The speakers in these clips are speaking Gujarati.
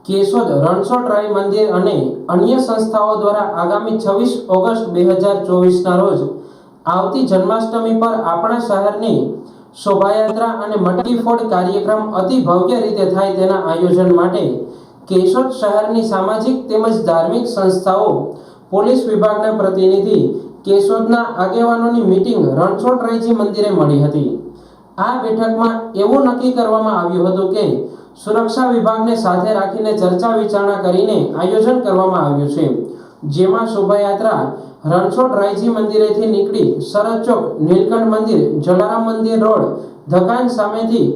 કેશોદ રણછોડરાય મંદિર અને અન્ય સંસ્થાઓ દ્વારા આગામી 26 ઓગસ્ટ 2024ના રોજ આવતી જન્માષ્ટમી પર આપણા શહેરની શોભાયાત્રા અને મટકી ફોડ કાર્યક્રમ અતિ ભવ્ય રીતે થાય તેના આયોજન માટે કેશોદ શહેરની સામાજિક તેમજ ધાર્મિક સંસ્થાઓ, પોલીસ વિભાગના પ્રતિનિધિ, કેશોદના આગેવાનોની મીટિંગ રણછોડરાયજી મંદિરે મળી હતી। આ બેઠકમાં એવું નક્કી કરવામાં આવ્યું હતું કે સુરક્ષા વિભાગને સાથે રાખીને ચર્ચા વિચારણા કરીને આયોજન કરવામાં આવ્યું છે, જેમાં શોભાયાત્રા રણછોડરાયજી મંદિરેથી નીકળી સરહદ ચોક, નીલકંઠ મંદિર, જલારામ મંદિર રોડ, ધકાન સામેથી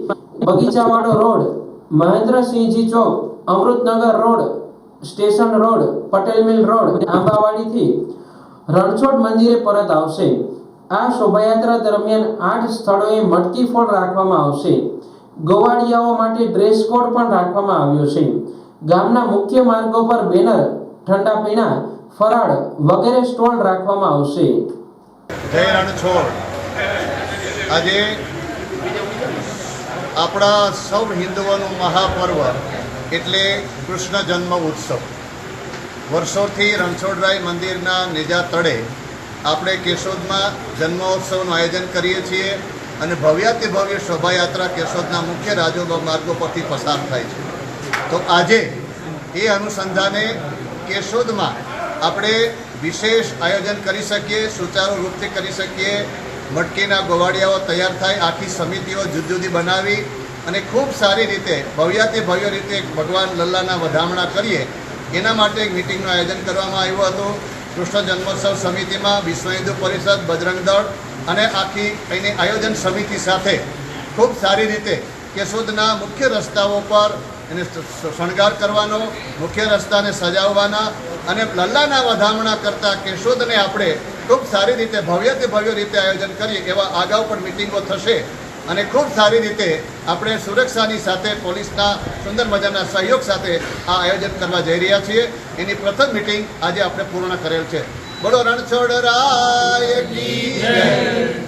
બગીચાવાડો રોડ, મહેન્દ્રસિંહજી ચોક, Amrutnagar road, station road, Patel mill road, આંબાવાડીથી રણછોડ મંદિરે પરત આવશે। આ શોભાયાત્રા દરમિયાન 8 સ્થળોએ મટકી ફોડ રાખવામાં આવશે। ગોવાળિયાઓ માટે ડ્રેસ કોડ પણ રાખવામાં આવ્યો છે। ગામના મુખ્ય માર્ગો પર બેનર, ઠંડા પીણા, ફરાળ વગેરે સ્ટોલ રાખવામાં આવશે। જય રણછોડ। આજે આપણા સૌ હિન્દુઓનું મહાપર્વ એટલે કૃષ્ણ જન્મ ઉત્સવ વર્ષોથી રણછોડરાય મંદિરના નેજા તળે આપણે કેશોદમાં જન્મોત્સવનું આયોજન કરીએ છીએ અને ભવ્યાતિ ભવ્ય શોભાયાત્રા કેશોદના મુખ્ય રાજમાર્ગો પરથી પસાર થાય છે। તો આજે એ અનુસંધાને કેશોદમાં આપણે વિશેષ આયોજન કરી શકીએ, સુચારુ રૂપથી કરી શકીએ। મટકીના ગોવાળિયાઓ તૈયાર થાય, આખી સમિતિઓ જુદી જુદી બનાવી અને ખૂબ સારી રીતે ભવ્યાતિ ભવ્ય રીતે ભગવાન લલ્લાના વધામણા કરીએ, એના માટે એક મિટિંગનું આયોજન કરવામાં આવ્યું હતું। કૃષ્ણ જન્મોત્સવ સમિતિમાં વિશ્વ હિન્દુ પરિષદ, બજરંગ દળ અને આખી એની આયોજન સમિતિ સાથે ખૂબ સારી રીતે કેશોદના મુખ્ય રસ્તાઓ પર એને શણગાર કરવાનો, મુખ્ય રસ્તાને સજાવવાના અને લલ્લાના વધામણા કરતાં કેશોદને આપણે ખૂબ સારી રીતે ભવ્યથી ભવ્ય રીતે આયોજન કરીએ એવા અગાઉ પણ મિટિંગો થશે અને ખૂબ સારી રીતે આપણે સુરક્ષાની સાથે પોલીસના સુંદર મજાના સહયોગ સાથે આ આયોજન કરવા જઈ રહ્યા છીએ। એની પ્રથમ મિટિંગ આજે આપણે પૂર્ણ કરેલ છે। બોલો રણછોડરાય કી જય।